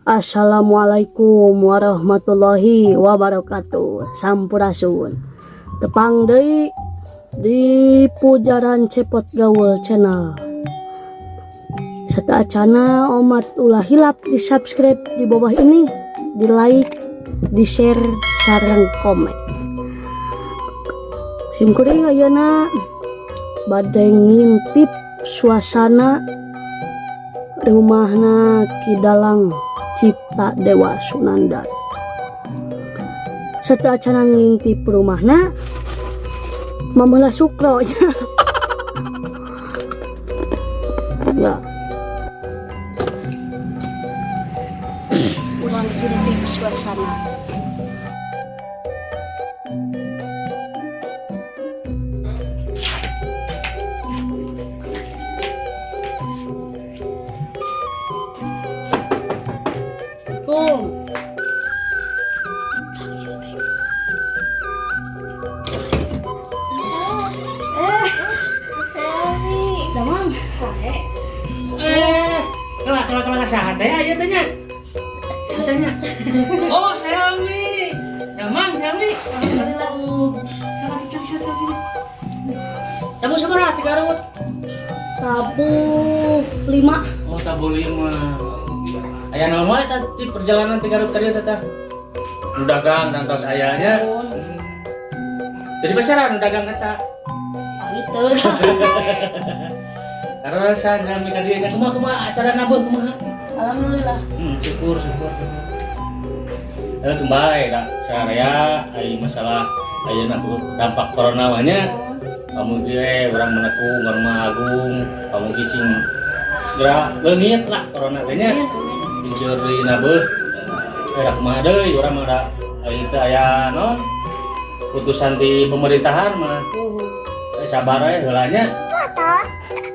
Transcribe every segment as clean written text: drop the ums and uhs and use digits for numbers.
Assalamualaikum warahmatullahi wabarakatuh. Sampurasun. Tepang deui di Pujaran Cepot Gaul channel. Sataacana omat ulah hilap di subscribe di bawah ini, di like, di share, sareng komen. Simkuring ayeuna bade ngintip suasana rumahna Kidalang Cipta Dewa Sunandar. Sataacana ngintip rumahna Mamela Sukro ya. Urang ngintip suasana. Kalau sehat ya, ayo tanya. Oh, Selmi. Damang, Selmi. Tabu sabaraha 3 rawat? Tabu 5. Oh, tabu 5. Aya naon wae di perjalanan 3 rawat tadi teh? Nu dagang dan tos ayahnya. Jadi pasaran nu dagang eta. Gitu. Karena saya ngambil ke dia, kumaha acara nabung kumaha? Alhamdulillah. Syukur. Kembali lah, saya masalah ayeuna dampak corona nya. Kamu dia orang menekung, rumah agung, kamu kising gerak leungit lah corona teh nya. Pinjeur deui nabeuh. Kumaha deui urang mah da teh aya naon? Putusan di pemerintahan mah. Sabar we heula nya.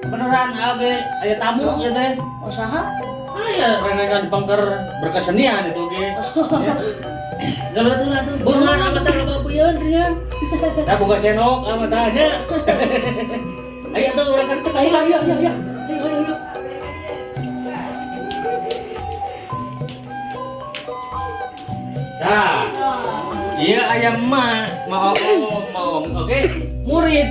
Beneran aya tamu ya teh usaha aya renengan pangker berkesenian itu ge galah tuh beungan apa teh babeuyeun rian da boga senok apa tanya aya tuh urang kan teh ayo dah iya aya mah mau oke murid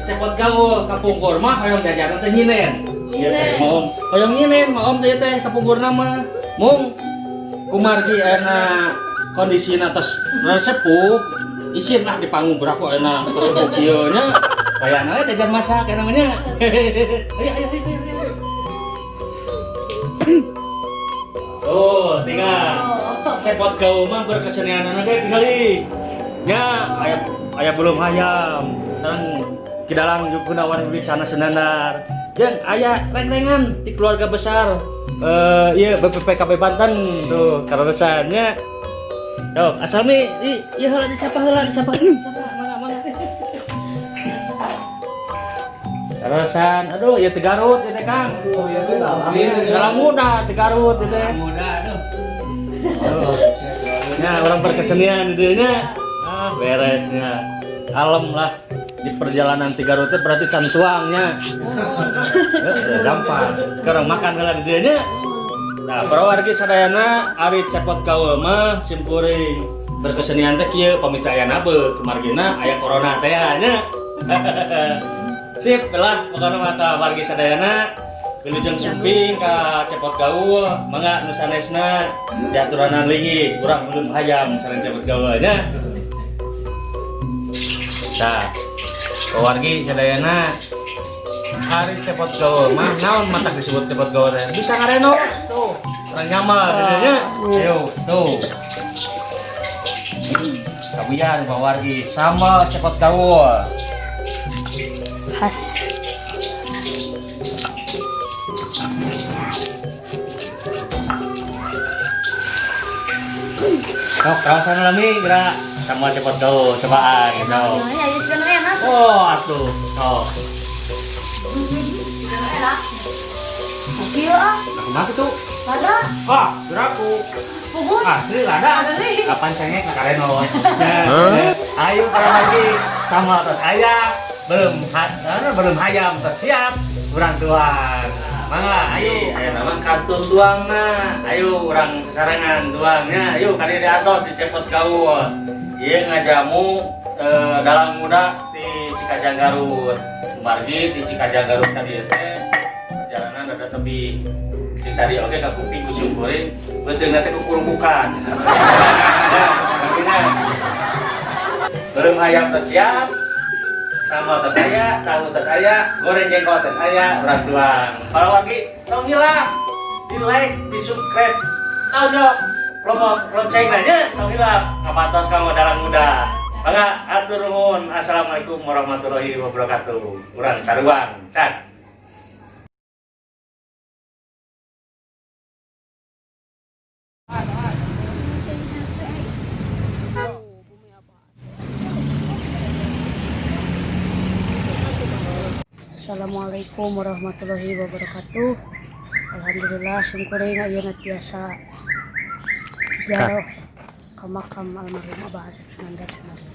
cepot gaul kapungkur mah hoyong jajanan teh nyinen ieu teh maom hoyong nyinen maom teh teh kapungkurna mah mung kumargi ena kondisina tos sepuh isin lah di panggung berako ena sepuh kieu nya bayana we jajan masak eta namanya ayo oh tinggal cepot gaul mah berkesenianana ge tinggali nya aya belum hayam sekarang Kidalang Gunawan Wibiksana Sunandar yang aya reng-rengan di keluarga besar iya BPPKB Banten tuh karosannya tuh asal mi iya heula disapa mangga karosan aduh ya Tegarut ya Kang oh ya teh dalam muda Tegarut ya teh muda aduh ya orang berkesenian di dieu beresnya alam lah di perjalanan 3 rute berarti cantuangnya gampang sekarang makan kalau di dieu nah para wargi sadayana ari cepot gaul mah simkuring berkesenian teh kieu pamita aya nabeuk kemargina aya corona teh nya sip lah pokona mata wargi sadayana wilujeng sumping ka cepot gaul mangga nu sanesna diaturanan leungi urang belum hayam sareng cepot gaul nya. Nah, wargi sadayana hari cepot gaul mah naon matak disebut cepot gaul teh bisa ngarenov tuh orang nyamar dedenya ayo tuh kabian Pak wargi sama cepot gaul Khas. kawasan lami gerak sama cepot gaul cobaan gitu. Ya, ya sudah enak. Oh, atuh. Oh. Tapi ah. Nah, kenapa tuh? Ada. Wah, geraku. Pugus. Asli ada. Kapan cengek nak kareno. Ayo para lagi sama terus ayah belum hayam terus siap kurang tuan. Mangga, ayo nama kartun duangna. Ayo orang sesarangan duangnya. Ayo kali diatos dicepot gaul. Ieu ngajamu dalam muda di Cikajang Garut. Margi di Cikajang Garut tadi teh perjalanan ada tebing. Di tadi oke ka kuping kusyukuri, beuteuh nanti kukurumbukan. Belum ayam siap, sambal tes saya, tahu tes saya, goreng jengkol tes saya, orang tuang. Kalau lagi tong hilap, di like, di subscribe, tonjok, lonceng aja, tong hilap, ngapatos kamu dalam muda. Bangga, atur nuhun. Assalamualaikum warahmatullahi wabarakatuh. Urang saruang, cak. Assalamualaikum warahmatullahi wabarakatuh. Alhamdulillah syukuring ayeuna tiasa jauh ka makam almarhum Abah Asep Sunandar Sunaryo.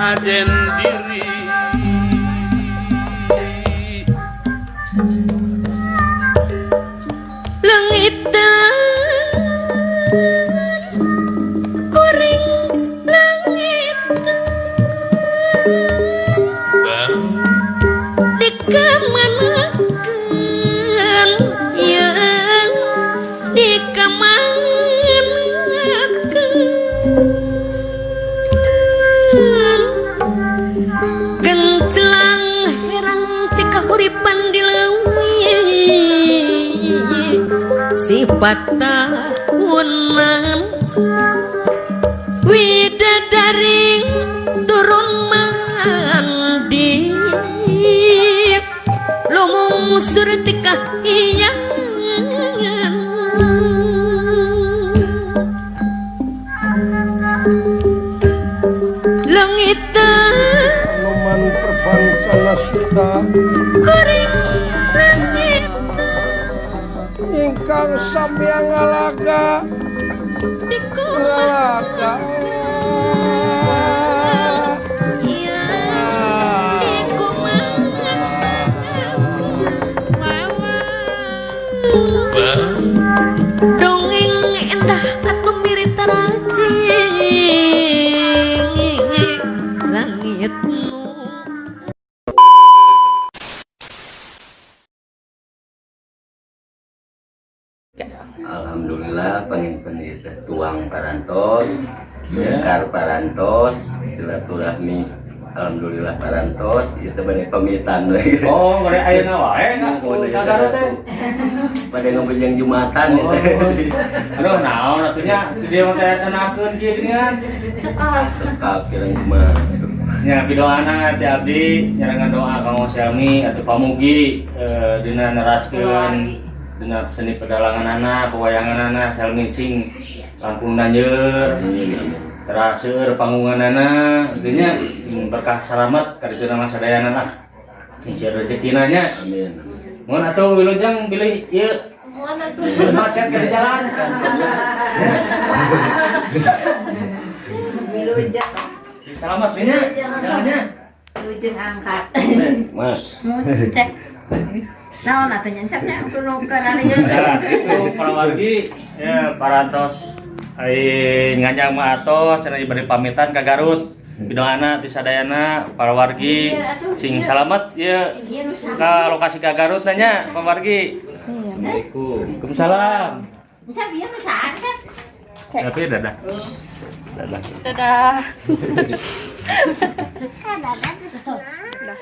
Ajen diri langit kuring langit dikemanakeun yang dikemanakeun gencelang herang cekah huripan di leuwih sifat tahunan widadari turun mandi lumung surti kahyangan langit Numan perbancana sita kuring langit ingkang samyang ngalaga ngalaga ya dikumaha dongeng endah katumiri tarajing langit Alhamdulillah pengen tuang parantos, dekar parantos, silaturahmi. Alhamdulillah parantos, itu banyak pamitan lagi. Oh, gore ayeuna wae ka Garut teh. Pada ngobejeng Jumatan Oh. Aduh, naon atunya di dieu teh cenahkeun kieu dengan cekap kirang kumaha. nya pidoana teh abdi nyarangan doa Kang Selmi atuh pamugi dina neraskeun dina seni pedalangan anak, pewayangan anak, Selmi cing langkung nanjeur. Teraseur panggungan anak, intinya berkah selamat kaditu nama sadayana lah. Insya rezekina nya. Amin. Mun atuh wilujeng pilih ieu. Mun atuh macet ke jalan. Wilujeng. Selamat nya jalannya. Wilujeng angkat. Mas. Cek. Naon atuh nyancapnya turukan ari Ya, itu para wargi ya parantos ai ngajang mah atos cenah diberi pamitan ka Garut. Bidoana ti sadayana para wargi sing salamet ya ka lokasi ka Garut nanya para wargi. Assalamualaikum. Waalaikumsalam. Encap ieu nu saan cek. Tapi dadah. Dadah. Dadah. Dadah.